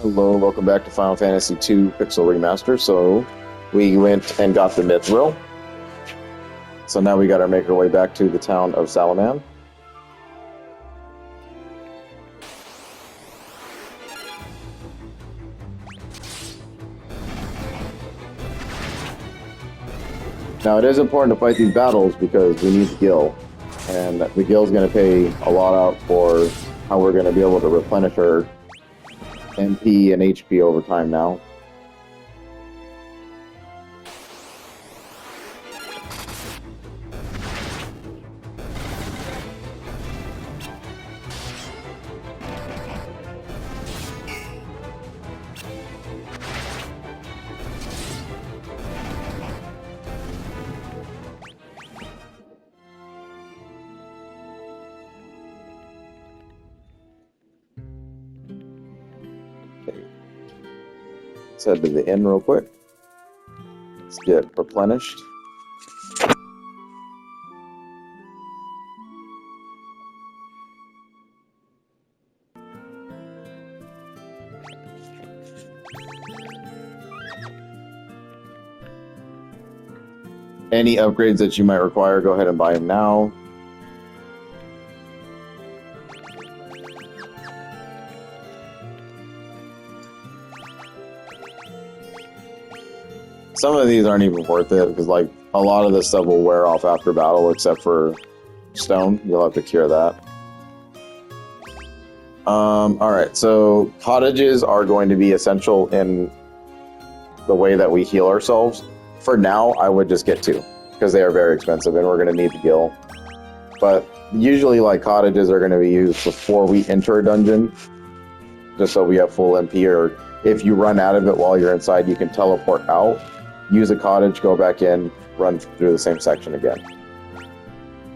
Hello, welcome back to Final Fantasy II Pixel Remaster. So we went and got the Mithril. So now we got to make our way back to the town of Salaman. Now it is important to fight these battles because we need the Gil. And the Gil's going to pay a lot out for how we're going to be able to replenish our MP and HP over time now. Let's head to the inn real quick. Let's get replenished. Any upgrades that you might require, go ahead and buy them now. Some of these aren't even worth it because, like, a lot of this stuff will wear off after battle, except for stone. You'll have to cure that. Alright, so cottages are going to be essential in the way that we heal ourselves. For now, I would just get 2 because they are very expensive and we're going to need the Gil. But usually, like, cottages are going to be used before we enter a dungeon, just so we have full MP, or if you run out of it while you're inside, you can teleport out. Use a cottage, go back in, run through the same section again.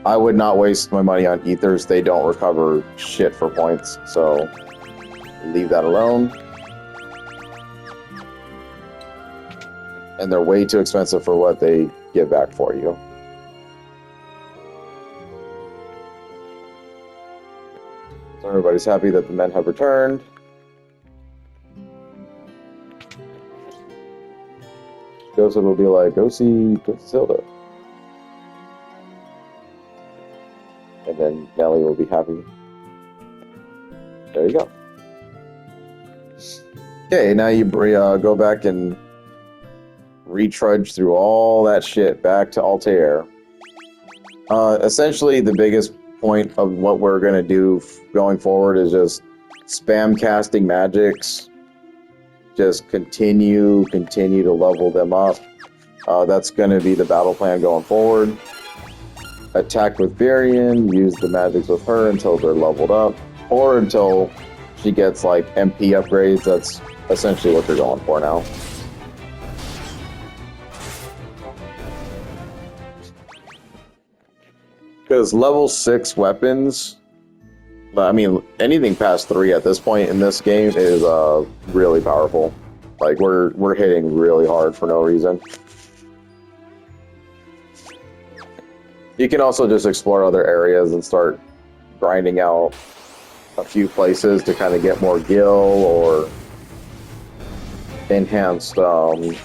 I would not waste my money on ethers. They don't recover shit for points, so leave that alone. And they're way too expensive for what they give back for you. So everybody's happy that the men have returned. Joseph will be like, go see Tilda. And then Nelly will be happy. There you go. Okay, now you go back and retrudge through all that shit back to Altair. Essentially, the biggest point of what we're going to do going forward is just spam casting magics. Just continue to level them up. That's going to be the battle plan going forward. Attack with Varian, use the magics with her until they're leveled up, or until she gets like MP upgrades. That's essentially what they're going for now. Because level 6 weapons, I mean, anything past 3 at this point in this game is really powerful. Like, we're hitting really hard for no reason. You can also just explore other areas and start grinding out a few places to kind of get more gil or enhanced tomes,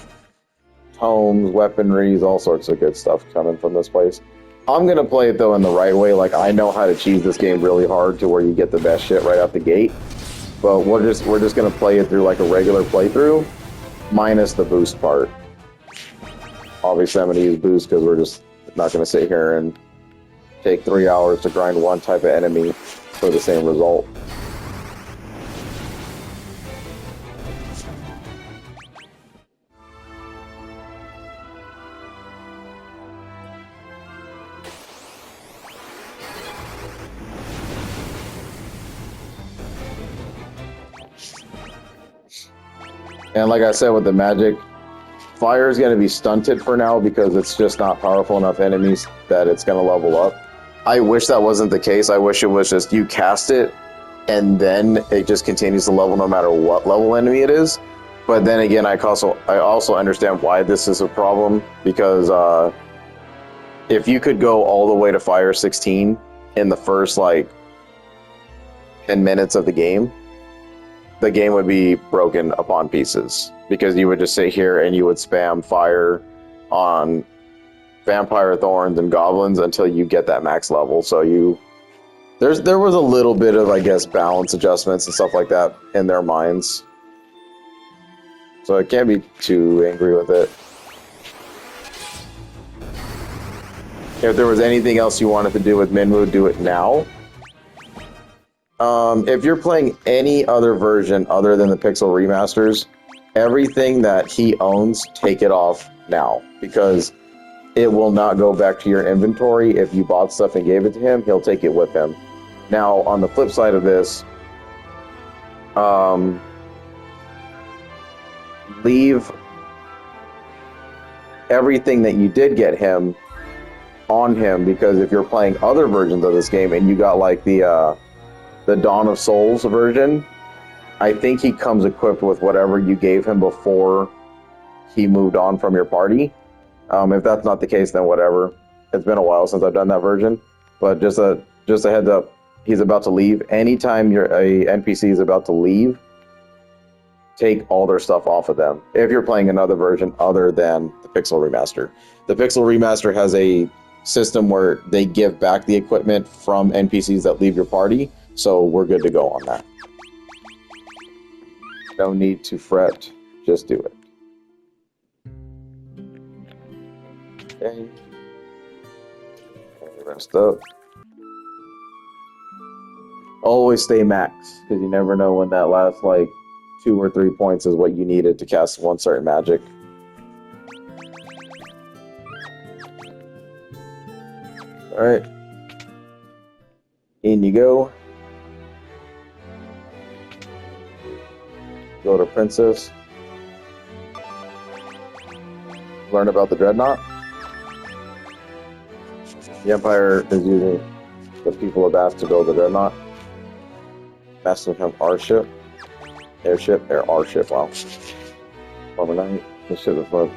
weaponries, all sorts of good stuff coming from this place. I'm going to play it, though, in the right way. Like, I know how to cheese this game really hard to where you get the best shit right out the gate. But we're just going to play it through like a regular playthrough, minus the boost part. Obviously, I'm going to use boost because we're just not going to sit here and take 3 hours to grind one type of enemy for the same result. And like I said with the magic, fire is going to be stunted for now because it's just not powerful enough enemies that it's going to level up. I wish that wasn't the case. I wish it was just you cast it and then it just continues to level no matter what level enemy it is. But then again, I also understand why this is a problem, because if you could go all the way to Fire 16 in the first, like, 10 minutes of the game, the game would be broken upon pieces because you would just sit here and you would spam fire on vampire thorns and goblins until you get that max level. So there was a little bit of, I guess, balance adjustments and stuff like that in their minds. So I can't be too angry with it. If there was anything else you wanted to do with Minwu, do it now. If you're playing any other version other than the Pixel remasters, everything that he owns, take it off now, because it will not go back to your inventory. If you bought stuff and gave it to him, he'll take it with him. Now, on the flip side of this, leave everything that you did get him on him, because if you're playing other versions of this game and you got like the Dawn of Souls version, I think he comes equipped with whatever you gave him before he moved on from your party. If that's not the case, then whatever. It's been a while since I've done that version, but just a heads up, he's about to leave. Anytime a NPC is about to leave, take all their stuff off of them. If you're playing another version other than the Pixel Remaster. The Pixel Remaster has a system where they give back the equipment from NPCs that leave your party, so we're good to go on that. No need to fret, just do it. Okay. Rest up. Always stay max, because you never know when that last, like, 2 or 3 points is what you needed to cast one certain magic. Alright. In you go. Go to Princess. Learn about the Dreadnought. The Empire is using the people of Bath to build the Dreadnought. That's to become our ship. Airship, our ship, wow. Overnight, this ship is fun.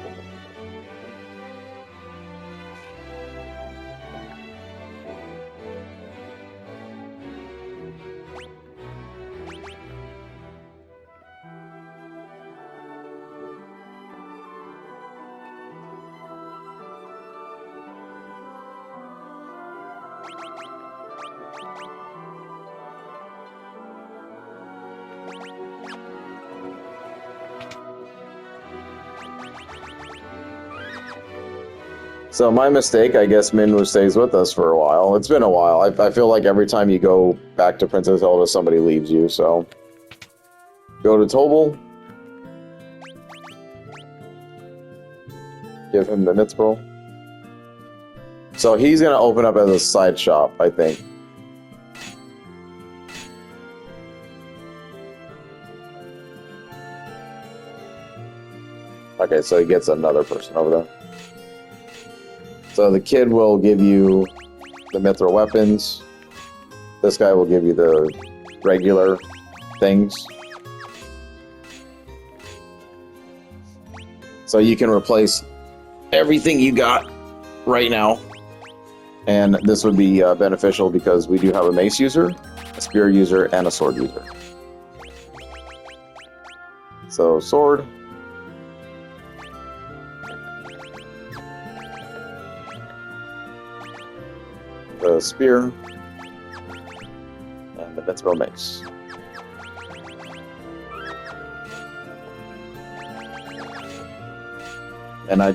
So my mistake, I guess Minwu stays with us for a while. It's been a while. I feel like every time you go back to Princess Zelda, somebody leaves you, so... Go to Tobal. Give him the Mithril. So he's going to open up as a side shop, I think. Okay, so he gets another person over there. So the kid will give you the mithril weapons. This guy will give you the regular things. So you can replace everything you got right now. And this would be beneficial because we do have a mace user, a spear user, and a sword user. So sword. The spear, and the mithril mace. And I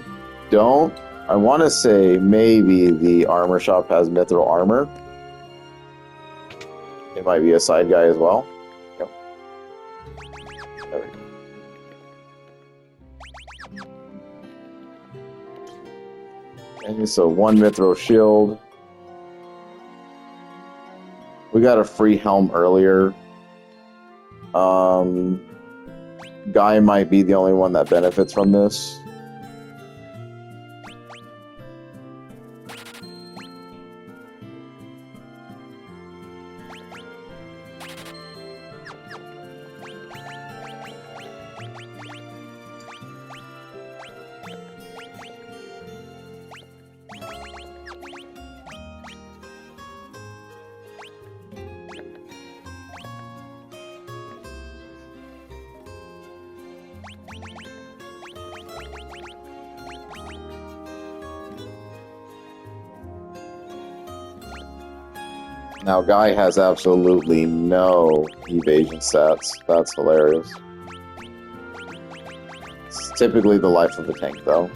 want to say maybe the armor shop has mithril armor. It might be a side guy as well. Yep. There we go. Okay, so 1 mithril shield. We got a free helm earlier. Guy might be the only one that benefits from this. Now, Guy has absolutely no evasion stats. That's hilarious. It's typically the life of a tank, though.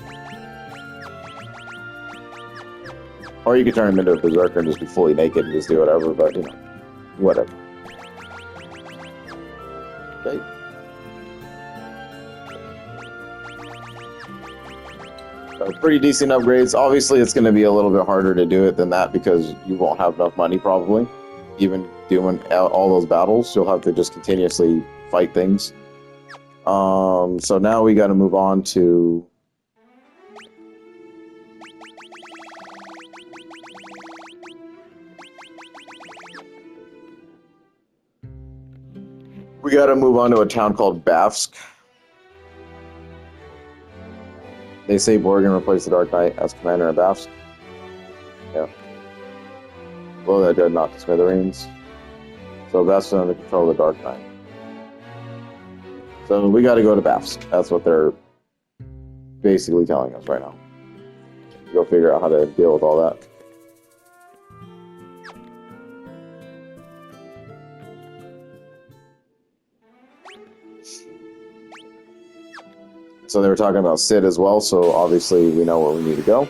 Or you could turn him into a berserker and just be fully naked and just do whatever, but, you know, whatever. Okay. So pretty decent upgrades. Obviously, it's going to be a little bit harder to do it than that because you won't have enough money, probably. Even doing all those battles, you'll have to just continuously fight things. So now we got to move on to... We got to move on to a town called Bavsk. They say Borgen replaced the Dark Knight as commander of Bavsk. Yeah. Blow that dreadnought to smithereens. So Bavsk is under control of the Dark Knight. So we got to go to Bavsk. That's what they're basically telling us right now. Go figure out how to deal with all that. So they were talking about Sid as well, so obviously we know where we need to go.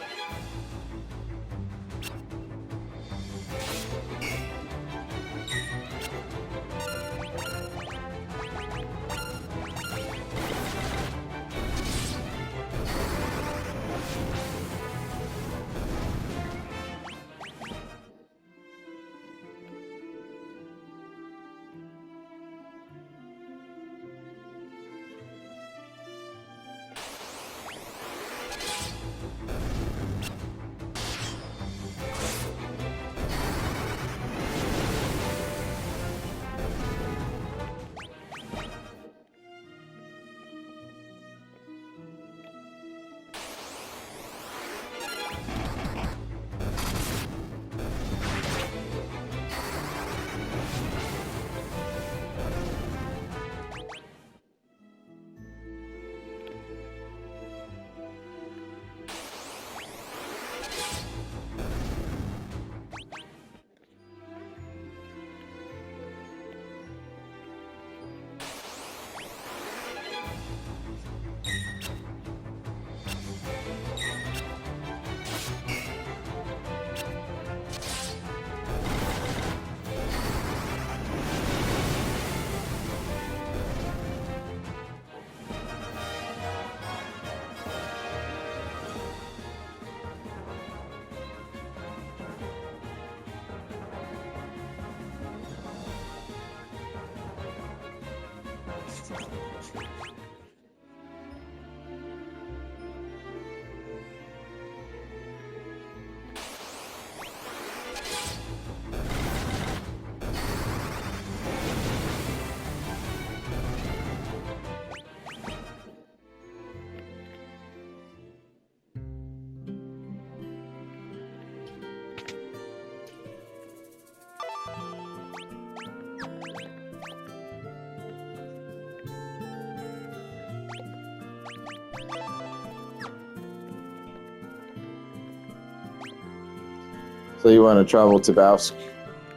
So you want to travel to Bavsk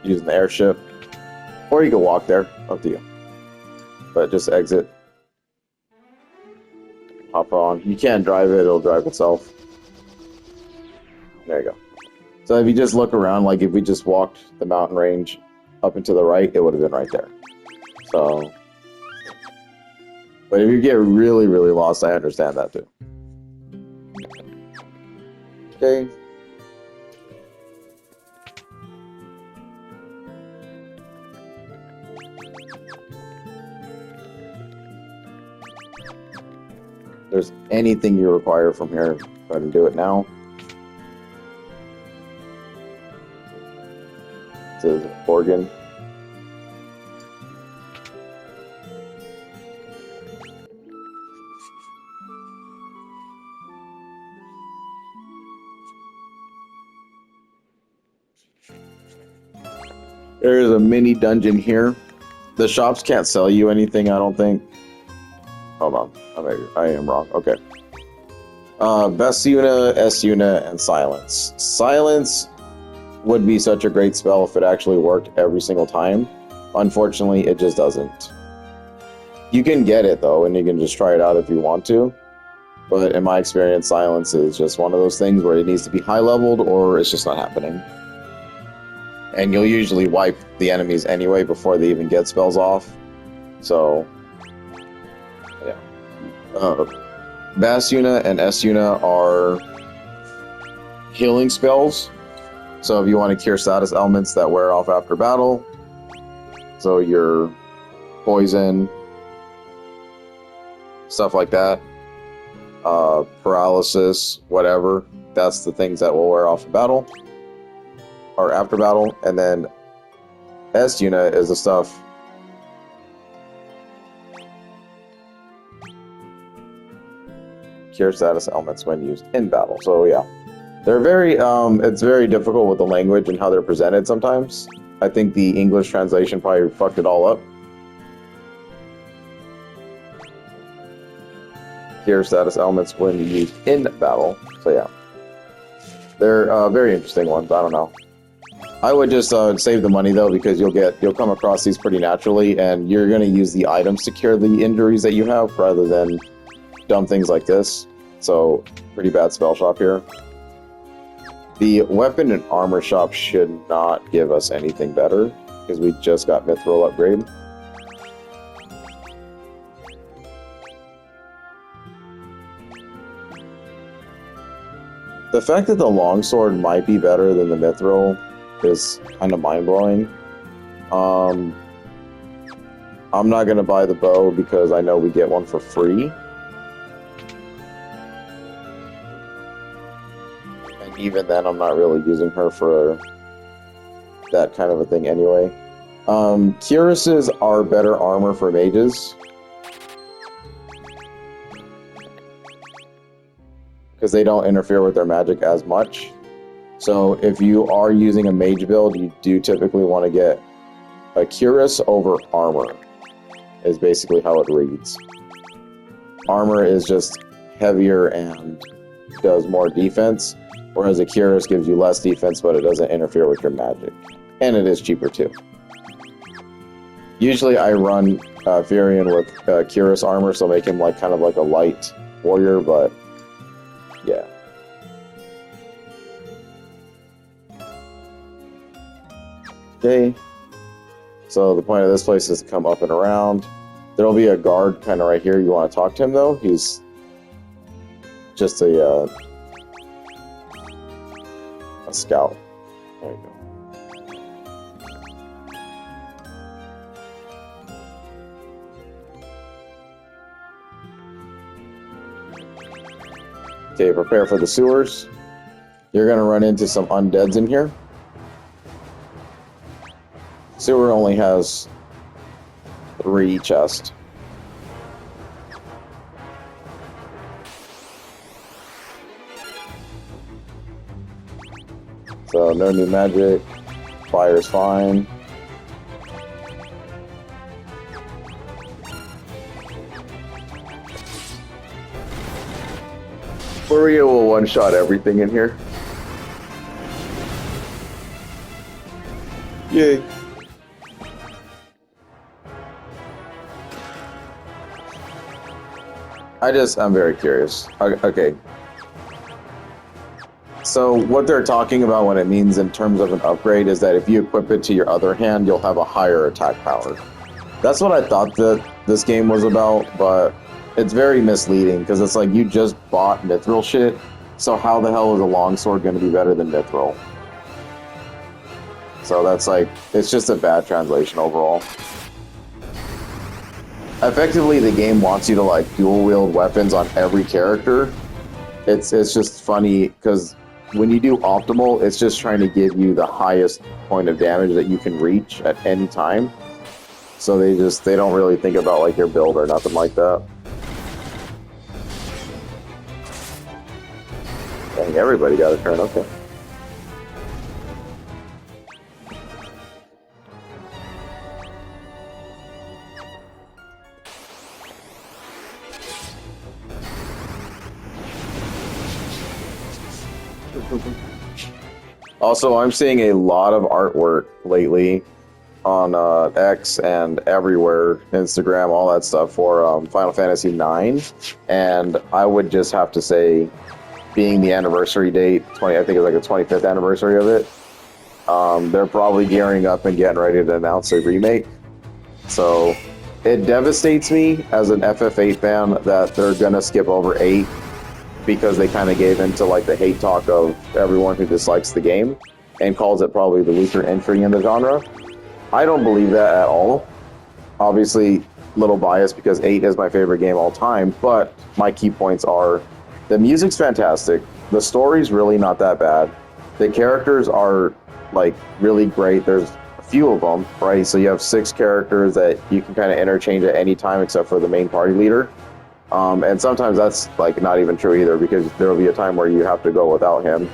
using the airship, or you can walk there, up to you. But just exit, hop on. You can't drive it, it'll drive itself. There you go. So if you just look around, like if we just walked the mountain range up and to the right, it would have been right there. So, but if you get really, really lost, I understand that too. Okay. If there's anything you require from here, go ahead and do it now. To Oregon. There is a mini dungeon here. The shops can't sell you anything, I don't think. Hold on, I am wrong. Okay. Best Una, S Una, and Silence. Silence would be such a great spell if it actually worked every single time. Unfortunately, it just doesn't. You can get it though, and you can just try it out if you want to. But in my experience, silence is just one of those things where it needs to be high leveled or it's just not happening. And you'll usually wipe the enemies anyway before they even get spells off. So, yeah. Basuna and Esuna are healing spells. So if you want to cure status elements that wear off after battle, so your poison, stuff like that, paralysis, whatever, that's the things that will wear off in battle or after battle. And then Esuna is the stuff cure status elements when used in battle. So yeah, they're very it's very difficult with the language and how they're presented sometimes. I think the English translation probably fucked it all up. Cure status elements when used in battle. So yeah, they're very interesting ones. I don't know. I would just save the money though, because you'll come across these pretty naturally, and you're going to use the items to cure the injuries that you have rather than dumb things like this. So pretty bad spell shop here. The weapon and armor shop should not give us anything better because we just got Mithril upgrade. The fact that the longsword might be better than the Mithril is kind of mind-blowing. I'm not going to buy the bow because I know we get one for free. And even then, I'm not really using her for that kind of a thing anyway. Cuirasses are better armor for mages, because they don't interfere with their magic as much. So if you are using a mage build, you do typically want to get a cuirass over armor, is basically how it reads. Armor is just heavier and does more defense, whereas a cuirass gives you less defense, but it doesn't interfere with your magic. And it is cheaper too. Usually I run Furion with cuirass armor, so make him like kind of like a light warrior, but yeah. Okay. So the point of this place is to come up and around. There'll be a guard kind of right here. You want to talk to him though. He's just a scout. There you go. Okay, prepare for the sewers. You're going to run into some undeads in here. Sewer only has 3 chests. So no new magic. Fire's fine. Maria will one-shot everything in here. Yay. I'm very curious. Okay. So what they're talking about when it means in terms of an upgrade is that if you equip it to your other hand, you'll have a higher attack power. That's what I thought that this game was about, but it's very misleading because it's like you just bought Mithril shit, so how the hell is a longsword going to be better than Mithril? So that's like, it's just a bad translation overall. Effectively, the game wants you to like dual wield weapons on every character. It's just funny because when you do optimal, it's just trying to give you the highest point of damage that you can reach at any time. So they don't really think about like your build or nothing like that. Dang, everybody got a turn, okay. Also, I'm seeing a lot of artwork lately on X and everywhere, Instagram, all that stuff for Final Fantasy IX, and I would just have to say, being the anniversary date, I think it's like the 25th anniversary of it. They're probably gearing up and getting ready to announce a remake. So it devastates me as an FF8 fan that they're gonna skip over 8 because they kind of gave into like the hate talk of everyone who dislikes the game and calls it probably the weaker entry in the genre. I don't believe that at all. Obviously, little biased because 8 is my favorite game all time, but my key points are the music's fantastic, the story's really not that bad, the characters are like really great. There's a few of them, right? So you have 6 characters that you can kind of interchange at any time except for the main party leader. And sometimes that's like not even true either because there will be a time where you have to go without him.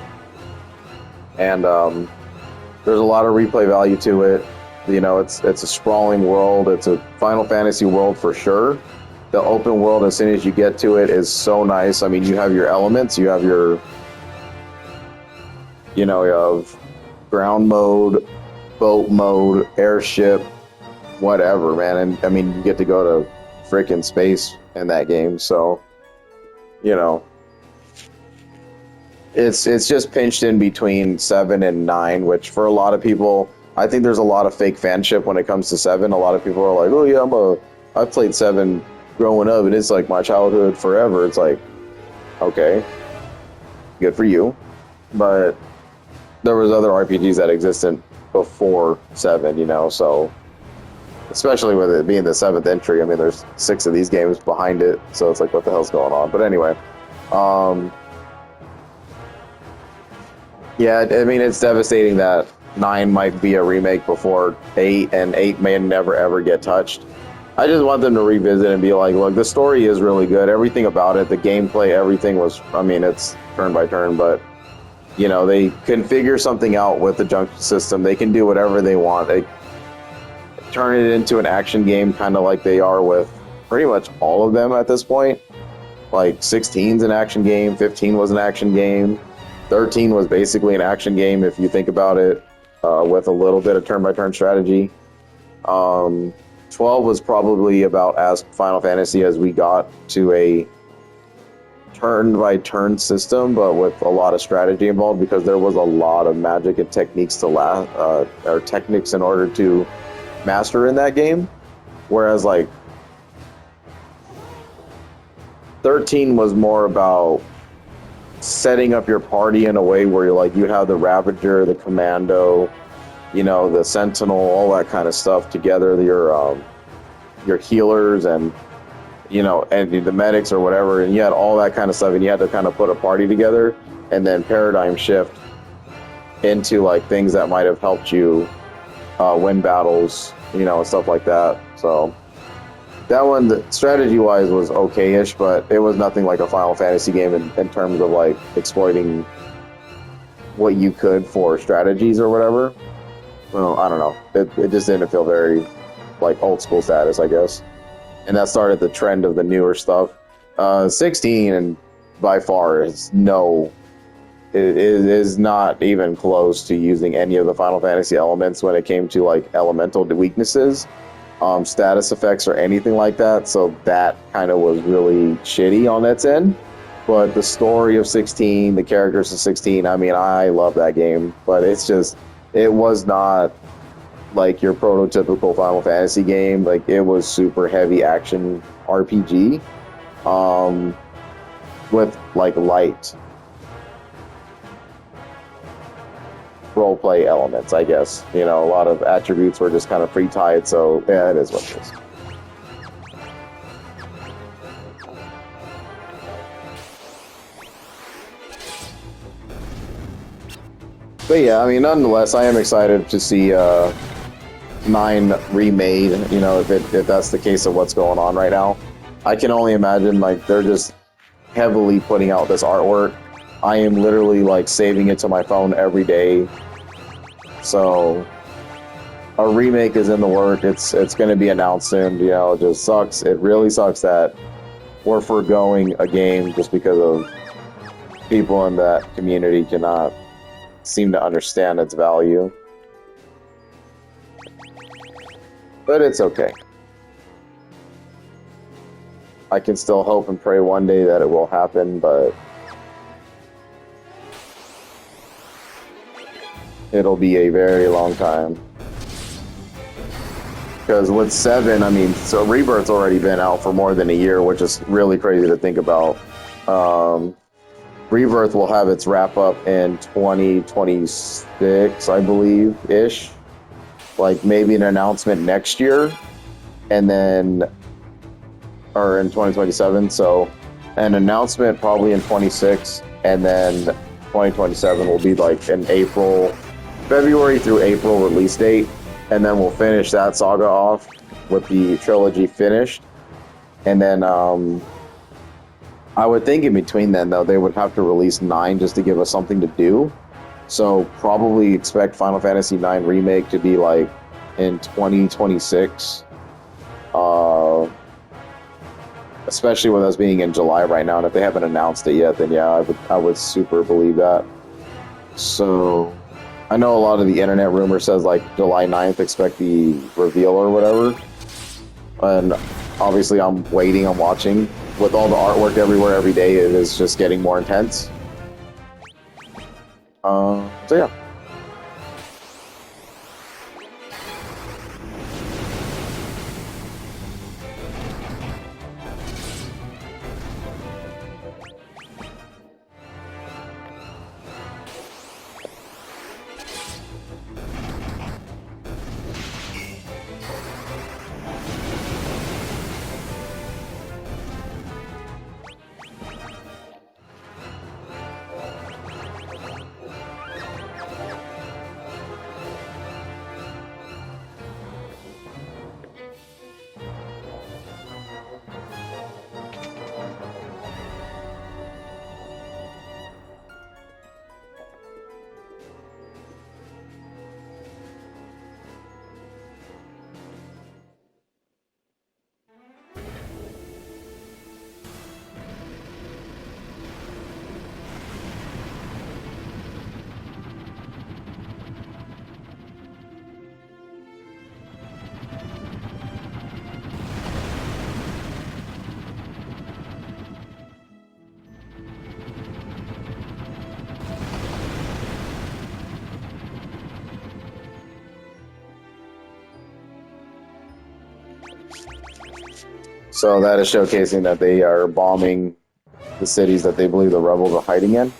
And there's a lot of replay value to it. You know, it's a sprawling world. It's a Final Fantasy world for sure. The open world, as soon as you get to it, is so nice. I mean, you have your elements, you have your, you know, you have ground mode, boat mode, airship, whatever, man. And I mean, you get to go to freaking space in that game. So, you know, it's just pinched in between 7 and 9, which for a lot of people, I think there's a lot of fake fanship when it comes to 7. A lot of people are like, oh yeah, I played 7 growing up and it's like my childhood forever. It's like, okay, good for you. But there was other RPGs that existed before 7, you know, so especially with it being the 7th entry, I mean, there's 6 of these games behind it, so it's like, what the hell's going on? But anyway, yeah, I mean, it's devastating that 9 might be a remake before 8, and 8 may never ever get touched. I just want them to revisit and be like, look, the story is really good. Everything about it, the gameplay, everything was, I mean, it's turn by turn, but, you know, they can figure something out with the junction system. They can do whatever they want. They turn it into an action game, kind of like they are with pretty much all of them at this point. Like, 16's an action game, 15 was an action game, 13 was basically an action game if you think about it. With a little bit of turn-by-turn strategy. 12 was probably about as Final Fantasy as we got to a turn-by-turn system, but with a lot of strategy involved because there was a lot of magic and techniques or techniques in order to master in that game. Whereas like 13 was more about setting up your party in a way where you're like, you have the Ravager, the Commando, you know, the Sentinel, all that kind of stuff together, your healers and, you know, and the medics or whatever, and you had all that kind of stuff, and you had to kind of put a party together and then paradigm shift into like things that might have helped you win battles, you know, and stuff like that. So that one, strategy-wise, was okay-ish, but it was nothing like a Final Fantasy game in terms of, like, exploiting what you could for strategies or whatever. Well, I don't know. It just didn't feel very, like, old-school status, I guess. And that started the trend of the newer stuff. 16, and by far, it is not even close to using any of the Final Fantasy elements when it came to, like, elemental weaknesses. Status effects or anything like that, so that kind of was really shitty on its end. But the story of 16, the characters of 16, I mean, I love that game, but it's just, it was not like your prototypical Final Fantasy game. Like, it was super heavy action RPG with like light roleplay elements, I guess. You know, a lot of attributes were just kind of pre-tied, so yeah, it is what it is. But yeah, I mean, nonetheless, I am excited to see 9 remade, you know, if that's the case of what's going on right now. I can only imagine, like, they're just heavily putting out this artwork. I am literally, like, saving it to my phone every day. So a remake is in the work. It's going to be announced soon. You know, it just sucks. It really sucks that we're foregoing a game just because of people in that community cannot seem to understand its value. But it's okay. I can still hope and pray one day that it will happen, but it'll be a very long time. Because with 7, I mean, so Rebirth's already been out for more than a year, which is really crazy to think about. Rebirth will have its wrap up in 2026, I believe, ish. Like maybe an announcement next year, and then, or in 2027. So an announcement probably in 26, and then 2027 will be like an February through April release date. And then we'll finish that saga off with the trilogy finished. And then I would think in between then, though, they would have to release 9 just to give us something to do. So probably expect Final Fantasy IX Remake to be like in 2026. Especially with us being in July right now. And if they haven't announced it yet, then yeah, I would super believe that. So I know a lot of the internet rumor says like July 9th, expect the reveal or whatever. And obviously I'm waiting, I'm watching. With all the artwork everywhere every day, it is just getting more intense. So yeah. So that is showcasing that they are bombing the cities that they believe the rebels are hiding in.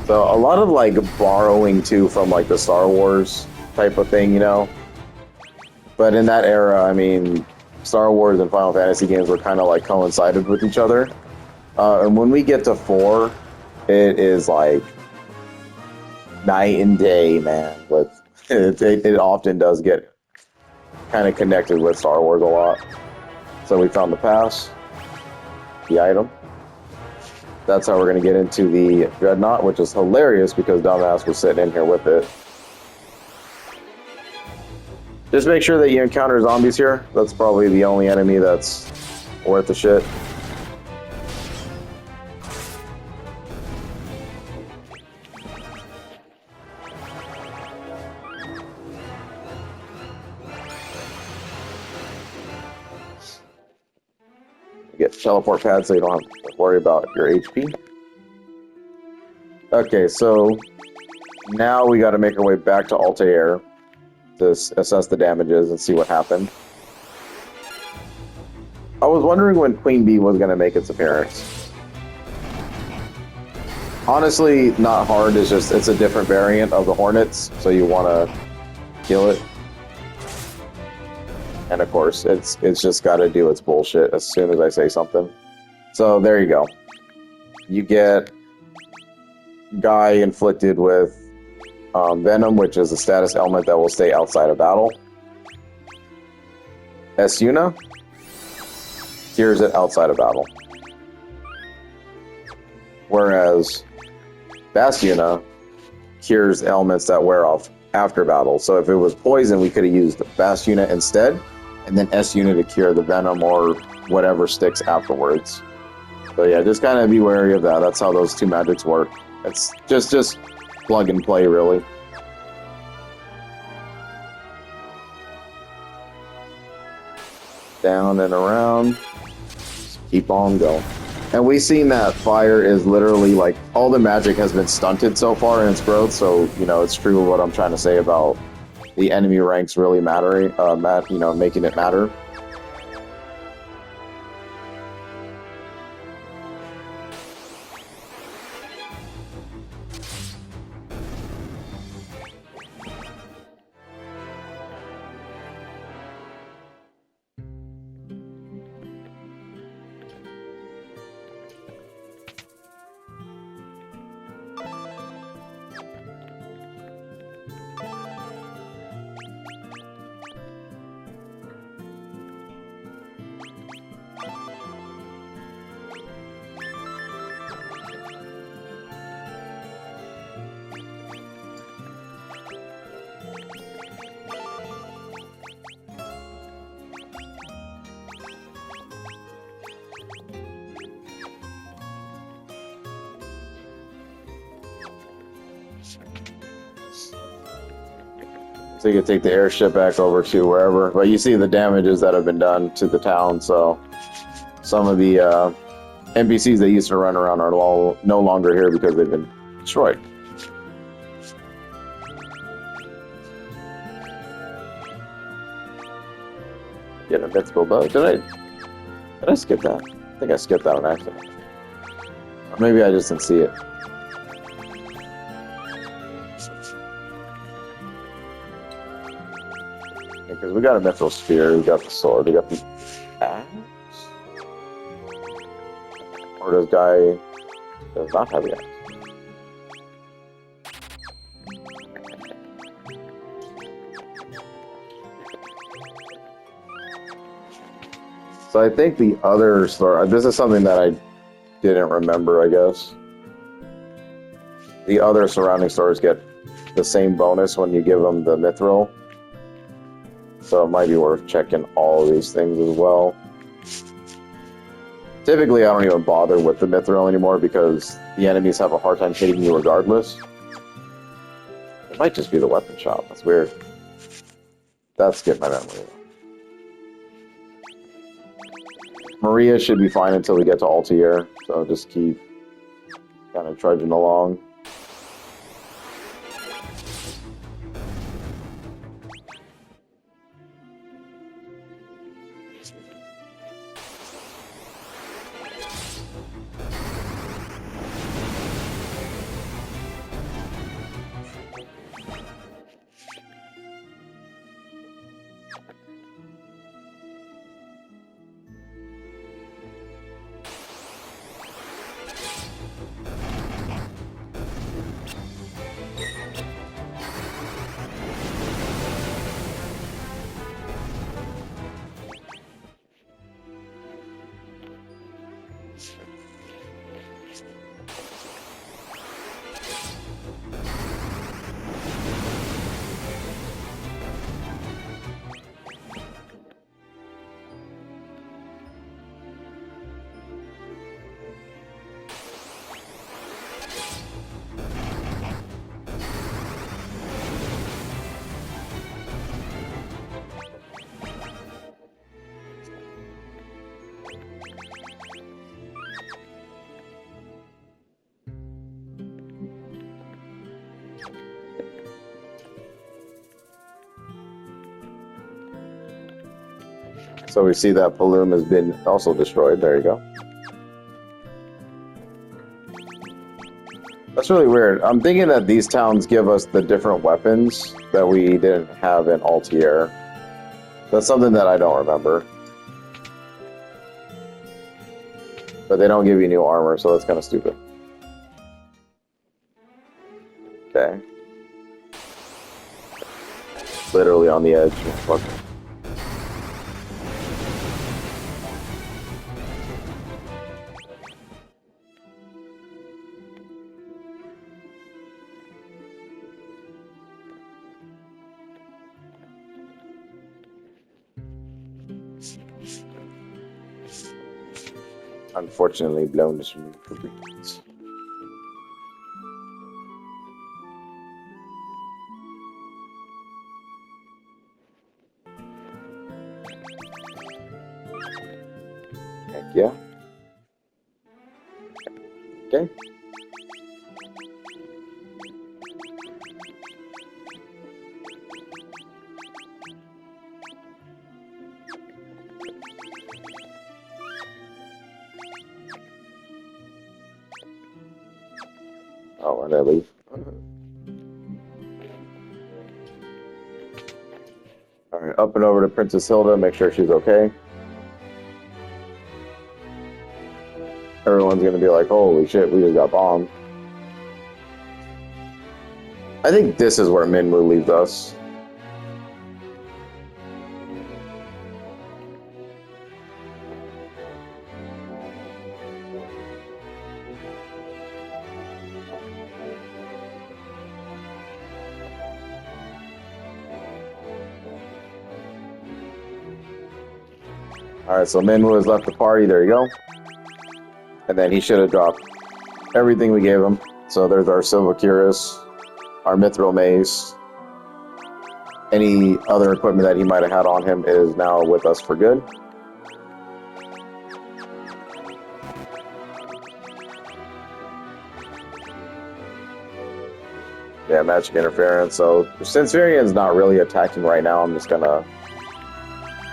So a lot of like borrowing too from like the Star Wars type of thing, you know. But in that era, I mean, Star Wars and Final Fantasy games were kind of like coincided with each other. And when we get to 4, it is like night and day, man. With it often does get kind of connected with Star Wars a lot. So we found the pass, the item. That's how we're going to get into the Dreadnought, which is hilarious because Dumbass was sitting in here with it. Just make sure that you encounter zombies here. That's probably the only enemy that's worth the shit. Get teleport pad so you don't have to worry about your HP. Okay, so now we got to make our way back to Altair to assess the damages and see what happened. I was wondering when Queen Bee was going to make its appearance. Honestly, not hard. It's just it's a different variant of the Hornets, so you want to kill it. And of course, it's just got to do its bullshit as soon as I say something. So there you go. You get Guy inflicted with Venom, which is a status element that will stay outside of battle. Esuna cures it outside of battle. Whereas Bastiona cures elements that wear off after battle. So if it was poison, we could have used Bastiona instead, and then S-Unit to cure the Venom or whatever sticks afterwards. So yeah, just kind of be wary of that. That's how those two magics work. It's just plug and play, really. Down and around. Just keep on going. And we've seen that fire is literally like all the magic has been stunted so far in its growth. So it's true what I'm trying to say about the enemy ranks really mattering. Making it matter. So you can take the airship back over to wherever. But you see the damages that have been done to the town, so some of the NPCs that used to run around are no longer here because they've been destroyed. Get a mythical bow. Did I skip that? I think I skipped that on accident. Or maybe I just didn't see it. Because we got a mithril spear, we got the sword, we got the axe. Or does guy does not have the axe? So I think the other store. This is something that I didn't remember. I guess the other surrounding stores get the same bonus when you give them the mithril. So it might be worth checking all of these things as well. Typically, I don't even bother with the mithril anymore because the enemies have a hard time hitting you regardless. It might just be the weapon shop. That's weird. That skipped my memory. Maria should be fine until we get to Altair, so just keep kind of trudging along. So we see that Paloom has been also destroyed. There you go. That's really weird. I'm thinking that these towns give us the different weapons that we didn't have in Altair. That's something that I don't remember. But they don't give you new armor, so that's kind of stupid. Okay. Literally on the edge. Fuck. Unfortunately, blown this removed for reasons. Yeah. Okay. Oh, where did I leave? Alright, up and over to Princess Hilda, make sure she's okay. Everyone's gonna be like, holy shit, we just got bombed. I think this is where Minwu leaves us. Alright, so Minwu has left the party, there you go. And then he should have dropped everything we gave him. So there's our Silver Cuirass, our Mithril Mace. Any other equipment that he might have had on him is now with us for good. Yeah, magic interference. So since Varian's not really attacking right now, I'm just gonna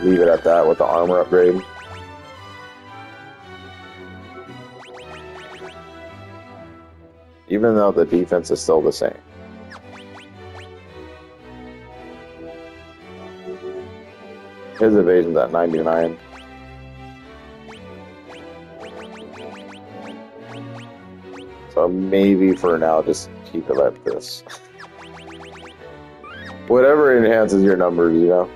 leave it at that with the armor upgrade. Even though the defense is still the same. His evasion's at 99. So maybe for now, just keep it like this. Whatever enhances your numbers, you know?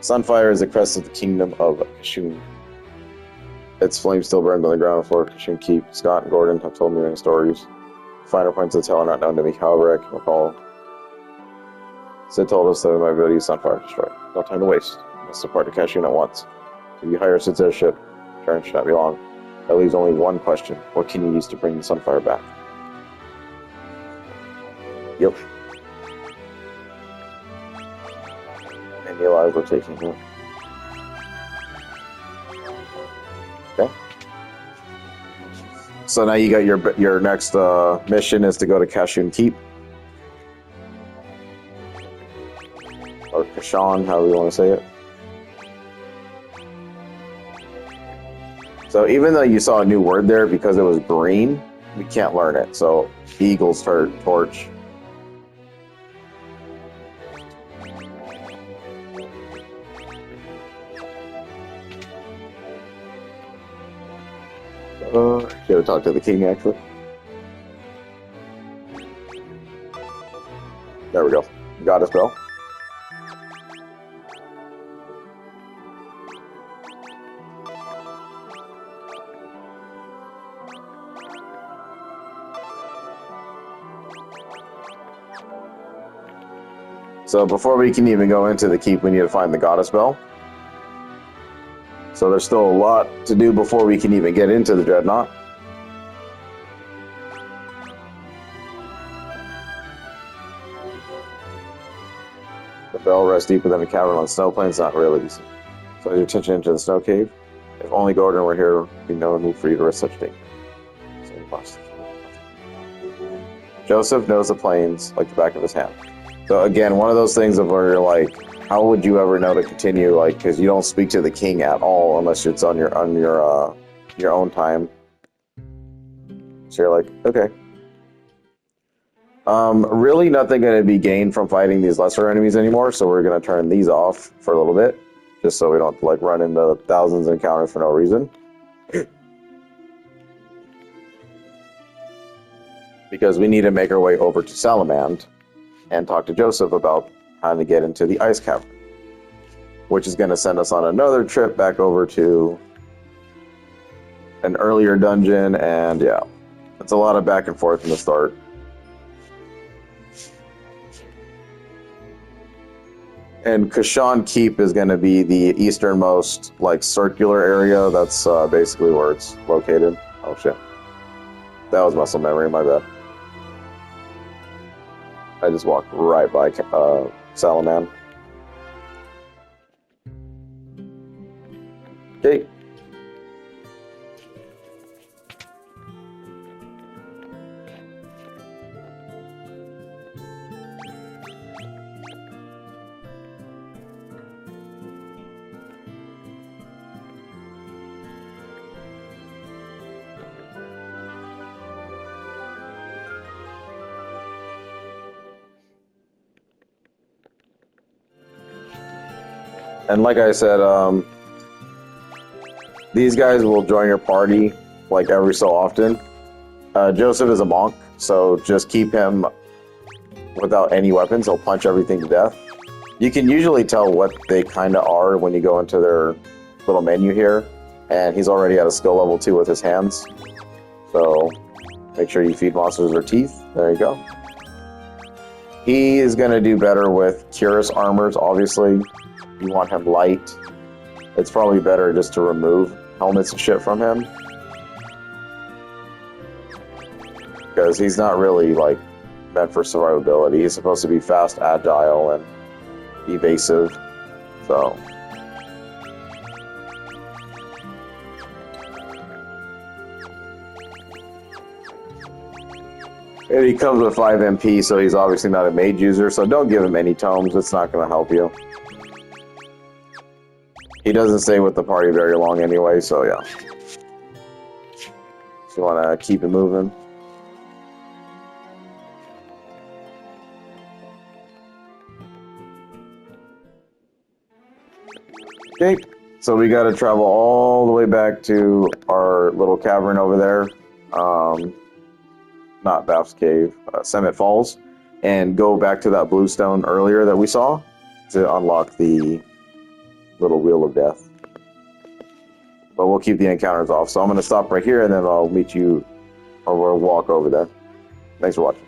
Sunfire is the crest of the kingdom of Kashun. Its flame still burns on the ground floor of Kashun Keep. Scott and Gordon have told me many stories. Finer points of the tale are not known to me, however I can recall. Sid told us that we might be able to use Sunfire to destroy. No time to waste. We must depart to Kashun at once. If you hire Sid's airship, return should not be long. That leaves only one question. What can you use to bring the Sunfire back? Yep. Any alive we're taking here. Okay. So now you got your next mission is to go to Kashun Keep. Or Kashan, however you want to say it. So even though you saw a new word there, because it was green, we can't learn it. So Eagle's torch. Should have talked to the king, actually. There we go. Goddess Bell. So before we can even go into the keep, we need to find the Goddess Bell. So there's still a lot to do before we can even get into the Dreadnought. The bell rests deep within a cavern on the snow plains, not really easy. So your attention into the snow cave. If only Gordon were here, there'd be no need for you to risk such danger. Joseph knows the plains like the back of his hand. So again, one of those things of where you're like, how would you ever know to continue? Like, because you don't speak to the king at all unless it's on your own time. So you're like, okay. Really nothing going to be gained from fighting these lesser enemies anymore, so we're going to turn these off for a little bit, just so we don't like run into thousands of encounters for no reason. Because we need to make our way over to Salamand and talk to Joseph about how to get into the ice cavern, which is going to send us on another trip back over to an earlier dungeon, and yeah, it's a lot of back and forth in the start. And Kashan Keep is going to be the easternmost, like, circular area. That's basically where it's located. Oh, shit. That was muscle memory, my bad. I just walked right by Salaman. Okay. And like I said, these guys will join your party like every so often. Joseph is a monk, so just keep him without any weapons. He'll punch everything to death. You can usually tell what they kind of are when you go into their little menu here. And he's already at a skill level 2 with his hands. So make sure you feed monsters their teeth. There you go. He is going to do better with Cuirass armors, obviously. You want him light. It's probably better just to remove helmets and shit from him. Because he's not really, like, meant for survivability. He's supposed to be fast, agile, and evasive. So... and he comes with 5 MP, so he's obviously not a mage user, so don't give him any tomes. It's not going to help you. He doesn't stay with the party very long anyway, so yeah. So you want to keep it moving. Okay, so we got to travel all the way back to our little cavern over there. Not Bath's Cave, Summit Falls, and go back to that blue stone earlier that we saw to unlock the little Wheel of Death. But we'll keep the encounters off. So I'm going to stop right here, and then I'll meet you, or we'll walk over there. Thanks for watching.